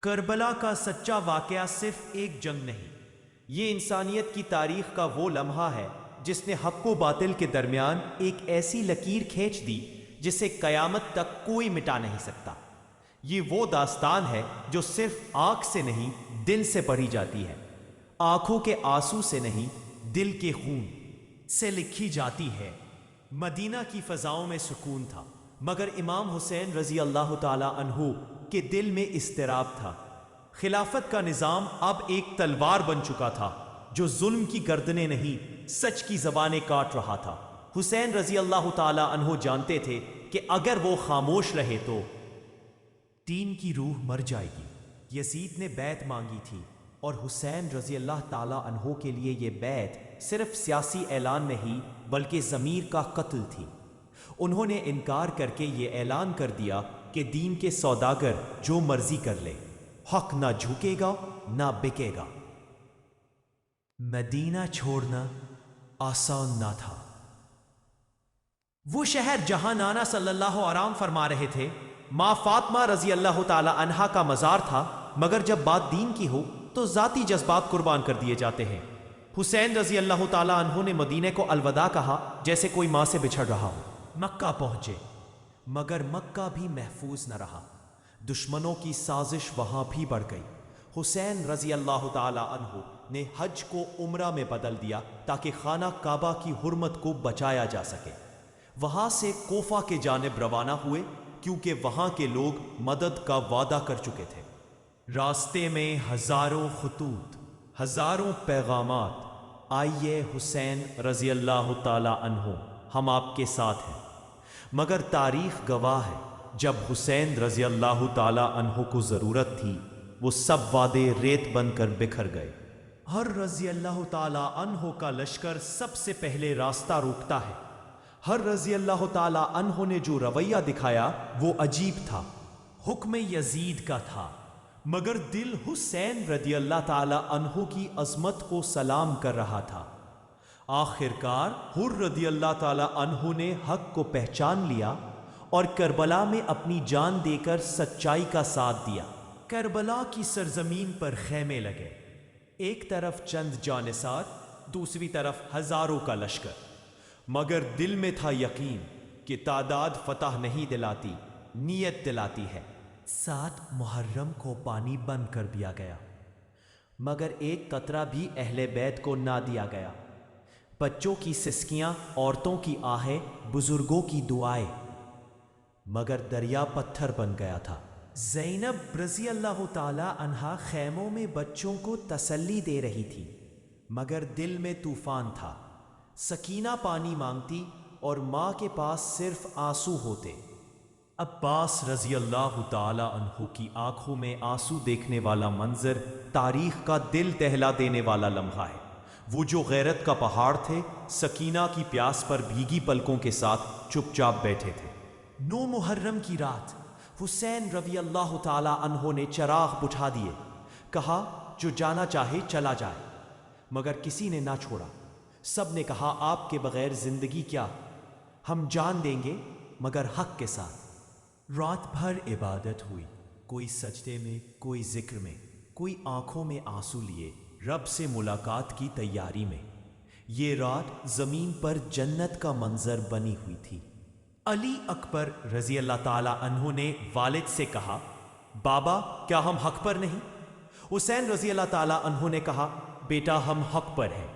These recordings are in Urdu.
کربلا کا سچا واقعہ صرف ایک جنگ نہیں، یہ انسانیت کی تاریخ کا وہ لمحہ ہے جس نے حق و باطل کے درمیان ایک ایسی لکیر کھینچ دی جسے قیامت تک کوئی مٹا نہیں سکتا۔ یہ وہ داستان ہے جو صرف آنکھ سے نہیں دل سے پڑھی جاتی ہے، آنکھوں کے آنسو سے نہیں دل کے خون سے لکھی جاتی ہے۔ مدینہ کی فضاؤں میں سکون تھا، مگر امام حسین رضی اللہ تعالی عنہ کے دل میں اضطراب تھا۔ خلافت کا نظام اب ایک تلوار بن چکا تھا جو ظلم کی گردنیں نہیں سچ کی زبانیں کاٹ رہا تھا۔ حسین رضی اللہ تعالی عنہ جانتے تھے کہ اگر وہ خاموش رہے تو دین کی روح مر جائے گی۔ یزید نے بیعت مانگی تھی اور حسین رضی اللہ تعالی عنہ کے لیے یہ بیعت صرف سیاسی اعلان نہیں بلکہ ضمیر کا قتل تھی۔ انہوں نے انکار کر کے یہ اعلان کر دیا کہ دین کے سوداگر جو مرضی کر لے، حق نہ جھکے گا نہ بکے گا۔ مدینہ چھوڑنا آسان نہ تھا۔ وہ شہر جہاں نانا صلی اللہ آرام فرما رہے تھے، ماں فاطمہ رضی اللہ تعالی عنہا کا مزار تھا، مگر جب بات دین کی ہو تو ذاتی جذبات قربان کر دیے جاتے ہیں۔ حسین رضی اللہ تعالی عنہ نے مدینہ کو الوداع کہا جیسے کوئی ماں سے بچھڑ رہا ہو۔ مکہ پہنچے، مگر مکہ بھی محفوظ نہ رہا۔ دشمنوں کی سازش وہاں بھی بڑھ گئی۔ حسین رضی اللہ تعالی عنہ نے حج کو عمرہ میں بدل دیا تاکہ خانہ کعبہ کی حرمت کو بچایا جا سکے۔ وہاں سے کوفہ کے جانب روانہ ہوئے کیونکہ وہاں کے لوگ مدد کا وعدہ کر چکے تھے۔ راستے میں ہزاروں خطوط، ہزاروں پیغامات، آئیے حسین رضی اللہ تعالی عنہ ہم آپ کے ساتھ ہیں۔ مگر تاریخ گواہ ہے جب حسین رضی اللہ تعالی عنہ کو ضرورت تھی وہ سب وعدے ریت بن کر بکھر گئے۔ ہر رضی اللہ تعالی عنہ کا لشکر سب سے پہلے راستہ روکتا ہے۔ ہر رضی اللہ تعالی عنہ نے جو رویہ دکھایا وہ عجیب تھا، حکم یزید کا تھا، مگر دل حسین رضی اللہ تعالی عنہ کی عظمت کو سلام کر رہا تھا۔ آخرکار حر رضی اللہ تعالی عنہ نے حق کو پہچان لیا اور کربلا میں اپنی جان دے کر سچائی کا ساتھ دیا۔ کربلا کی سرزمین پر خیمے لگے، ایک طرف چند جانثار، دوسری طرف ہزاروں کا لشکر، مگر دل میں تھا یقین کہ تعداد فتح نہیں دلاتی، نیت دلاتی ہے۔ 7 محرم کو پانی بند کر دیا گیا، مگر ایک قطرہ بھی اہل بیت کو نہ دیا گیا۔ بچوں کی سسکیاں، عورتوں کی آہیں، بزرگوں کی دعائیں، مگر دریا پتھر بن گیا تھا۔ زینب رضی اللہ تعالی عنہا خیموں میں بچوں کو تسلی دے رہی تھی، مگر دل میں طوفان تھا۔ سکینہ پانی مانگتی اور ماں کے پاس صرف آنسو ہوتے۔ عباس رضی اللہ تعالی عنہ کی آنکھوں میں آنسو دیکھنے والا منظر تاریخ کا دل دہلا دینے والا لمحہ ہے۔ وہ جو غیرت کا پہاڑ تھے، سکینہ کی پیاس پر بھیگی پلکوں کے ساتھ چپ چاپ بیٹھے تھے۔ 9 محرم کی رات حسین رضی اللہ تعالی عنہ نے چراغ بجھا دیے، کہا جو جانا چاہے چلا جائے، مگر کسی نے نہ چھوڑا۔ سب نے کہا آپ کے بغیر زندگی کیا، ہم جان دیں گے مگر حق کے ساتھ۔ رات بھر عبادت ہوئی، کوئی سجدے میں، کوئی ذکر میں، کوئی آنکھوں میں آنسو لیے رب سے ملاقات کی تیاری میں۔ یہ رات زمین پر جنت کا منظر بنی ہوئی تھی۔ علی اکبر رضی اللہ تعالی عنہ نے والد سے کہا، بابا کیا ہم حق پر نہیں؟ حسین رضی اللہ تعالی عنہ نے کہا، بیٹا ہم حق پر ہیں۔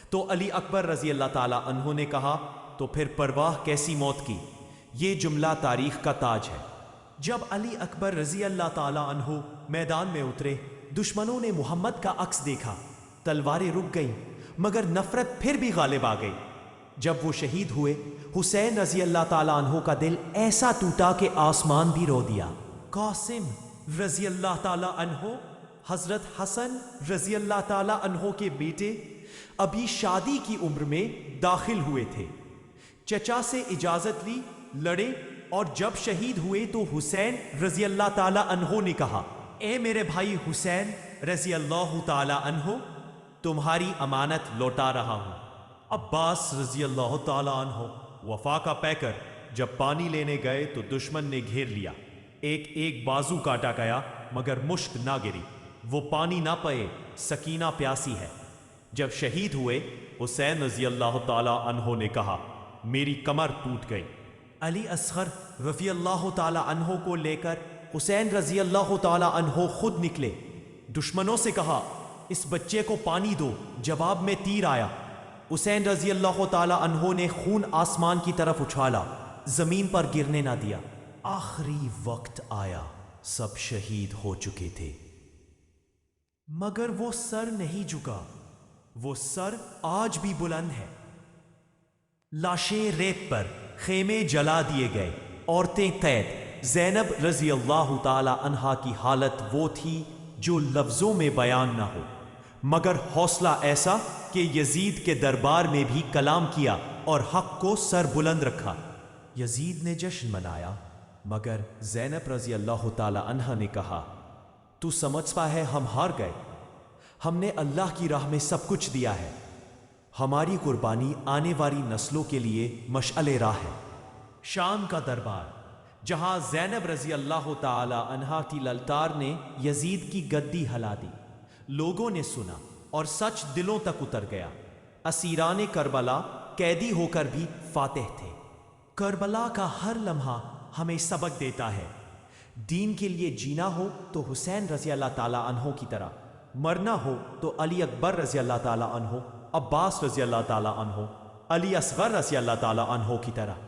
تو علی اکبر رضی اللہ تعالی عنہ نے کہا، تو پھر پرواہ کیسی موت کی؟ یہ جملہ تاریخ کا تاج ہے۔ جب علی اکبر رضی اللہ تعالی عنہ میدان میں اترے، دشمنوں نے محمد کا عکس دیکھا، تلواریں رک گئیں، مگر نفرت پھر بھی غالب آ گئی۔ جب وہ شہید ہوئے، حسین رضی اللہ تعالی عنہ کا دل ایسا ٹوٹا کہ آسمان بھی رو دیا۔ قاسم رضی اللہ تعالی عنہ، حضرت حسن رضی اللہ تعالی عنہ کے بیٹے، ابھی شادی کی عمر میں داخل ہوئے تھے۔ چچا سے اجازت لی، لڑے، اور جب شہید ہوئے تو حسین رضی اللہ تعالی عنہ نے کہا، اے میرے بھائی حسین رضی اللہ تعالی عنہ، تمہاری امانت لوٹا رہا ہوں۔ عباس رضی اللہ تعالی عنہ وفا کا پیکر جب پانی لینے گئے تو دشمن نے گھیر لیا، ایک ایک بازو کاٹا گیا، مگر مشک نہ گری، وہ پانی نہ پئے، سکینہ پیاسی ہے۔ جب شہید ہوئے حسین رضی اللہ تعالی عنہ نے کہا میری کمر ٹوٹ گئی۔ علی اصغر رضی اللہ تعالی عنہ کو لے کر حسین رضی اللہ تعالی عنہ خود نکلے۔ دشمنوں سے کہا اس بچے کو پانی دو، جواب میں تیر آیا۔ حسین رضی اللہ تعالی عنہ نے خون آسمان کی طرف اچھالا، زمین پر گرنے نہ دیا۔ آخری وقت آیا، سب شہید ہو چکے تھے، مگر وہ سر نہیں جھکا، وہ سر آج بھی بلند ہے۔ لاشیں ریت پر، خیمے جلا دیے گئے، عورتیں قید۔ زینب رضی اللہ تعالی عنہا کی حالت وہ تھی جو لفظوں میں بیان نہ ہو، مگر حوصلہ ایسا کہ یزید کے دربار میں بھی کلام کیا اور حق کو سر بلند رکھا۔ یزید نے جشن منایا، مگر زینب رضی اللہ تعالی عنہا نے کہا تو سمجھتا ہے ہم ہار گئے؟ ہم نے اللہ کی راہ میں سب کچھ دیا ہے، ہماری قربانی آنے والی نسلوں کے لیے مشعل راہ ہے۔ شام کا دربار، جہاں زینب رضی اللہ تعالی عنہا کی للکار نے یزید کی گدی ہلا دی، لوگوں نے سنا اور سچ دلوں تک اتر گیا۔ اسیران کربلا قیدی ہو کر بھی فاتح تھے۔ کربلا کا ہر لمحہ ہمیں سبق دیتا ہے، دین کے لیے جینا ہو تو حسین رضی اللہ تعالی عنہ کی طرح، مرنا ہو تو علی اکبر رضی اللہ تعالی عنہ، عباس رضی اللہ تعالی عنہ، علی اصغر رضی اللہ تعالی عنہ کی طرح۔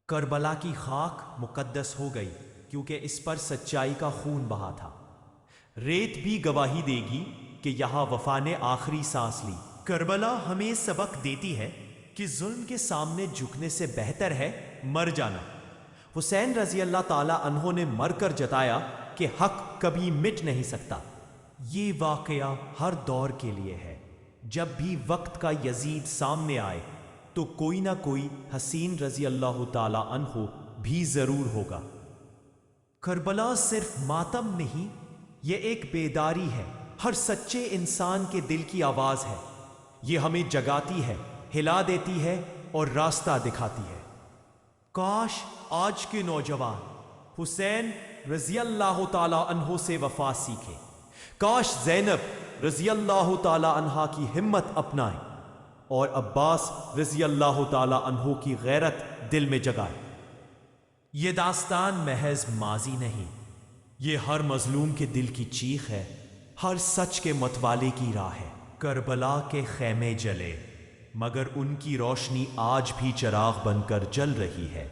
کربلا کی خاک مقدس ہو گئی کیونکہ اس پر سچائی کا خون بہا تھا۔ ریت بھی گواہی دے گی کہ یہاں وفا نے آخری سانس لی۔ کربلا ہمیں سبق دیتی ہے کہ ظلم کے سامنے جھکنے سے بہتر ہے مر جانا۔ حسین رضی اللہ تعالی عنہ نے مر کر جتایا کہ حق کبھی مٹ نہیں سکتا۔ یہ واقعہ ہر دور کے لیے ہے، جب بھی وقت کا یزید سامنے آئے تو کوئی نہ کوئی حسین رضی اللہ تعالی عنہ بھی ضرور ہوگا۔ کربلا صرف ماتم نہیں، یہ ایک بیداری ہے، ہر سچے انسان کے دل کی آواز ہے۔ یہ ہمیں جگاتی ہے، ہلا دیتی ہے اور راستہ دکھاتی ہے۔ کاش آج کے نوجوان حسین رضی اللہ تعالی عنہ سے وفا سیکھے، کاش زینب رضی اللہ تعالی عنہا کی ہمت اپنائیں اور عباس رضی اللہ تعالی عنہ کی غیرت دل میں جگائے۔ یہ داستان محض ماضی نہیں، یہ ہر مظلوم کے دل کی چیخ ہے، ہر سچ کے متوالے کی راہ ہے۔ کربلا کے خیمے جلے، مگر ان کی روشنی آج بھی چراغ بن کر جل رہی ہے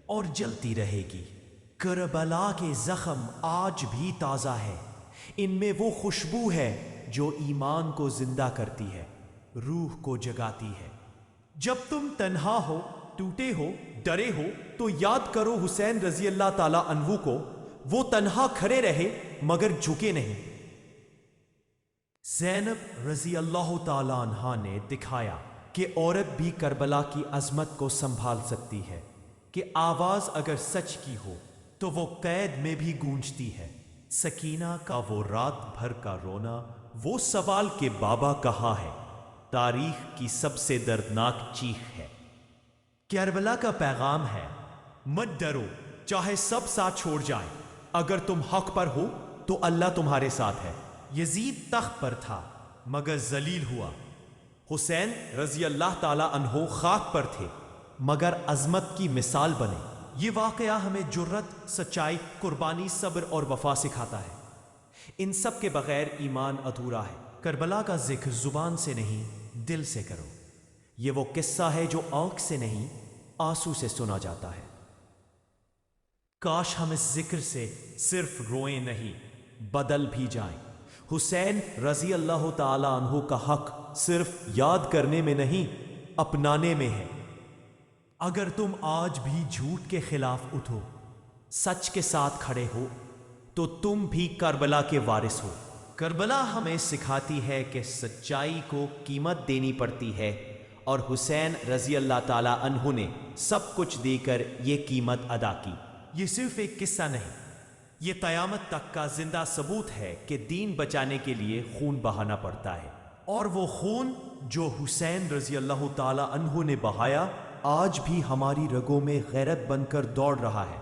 اور جلتی رہے گی۔ کربلا کے زخم آج بھی تازہ ہے، ان میں وہ خوشبو ہے جو ایمان کو زندہ کرتی ہے، روح کو جگاتی ہے۔ جب تم تنہا ہو، ٹوٹے ہو، ڈرے ہو تو یاد کرو حسین رضی اللہ تعالی عنہ کو، وہ تنہا کھڑے رہے مگر جھکے نہیں۔ زینب رضی اللہ تعالی عنہا نے دکھایا کہ عورت بھی کربلا کی عظمت کو سنبھال سکتی ہے، کہ آواز اگر سچ کی ہو تو وہ قید میں بھی گونجتی ہے۔ سکینہ کا وہ رات بھر کا رونا، وہ سوال کہ بابا کہاں ہے، تاریخ کی سب سے دردناک چیخ ہے۔ کربلا کا پیغام ہے مت ڈرو، چاہے سب ساتھ چھوڑ جائیں، اگر تم حق پر ہو تو اللہ تمہارے ساتھ ہے۔ یزید تخت پر تھا مگر ذلیل ہوا، حسین رضی اللہ تعالی عنہ خاک پر تھے مگر عظمت کی مثال بنے۔ یہ واقعہ ہمیں جرت، سچائی، قربانی، صبر اور وفا سکھاتا ہے۔ ان سب کے بغیر ایمان ادھورا ہے۔ کربلا کا ذکر زبان سے نہیں، دل سے کرو۔ یہ وہ قصہ ہے جو آنکھ سے نہیں، آنسو سے سنا جاتا ہے۔ کاش ہم اس ذکر سے صرف روئیں نہیں، بدل بھی جائیں۔ حسین رضی اللہ تعالی عنہ کا حق صرف یاد کرنے میں نہیں، اپنانے میں ہے۔ اگر تم آج بھی جھوٹ کے خلاف اٹھو، سچ کے ساتھ کھڑے ہو، تو تم بھی کربلا کے وارث ہو۔ کربلا ہمیں سکھاتی ہے کہ سچائی کو قیمت دینی پڑتی ہے، اور حسین رضی اللہ تعالی عنہ نے سب کچھ دے کر یہ قیمت ادا کی۔ یہ صرف ایک قصہ نہیں، یہ قیامت تک کا زندہ ثبوت ہے کہ دین بچانے کے لیے خون بہانا پڑتا ہے، اور وہ خون جو حسین رضی اللہ تعالی عنہ نے بہایا آج بھی ہماری رگوں میں غیرت بن کر دوڑ رہا ہے۔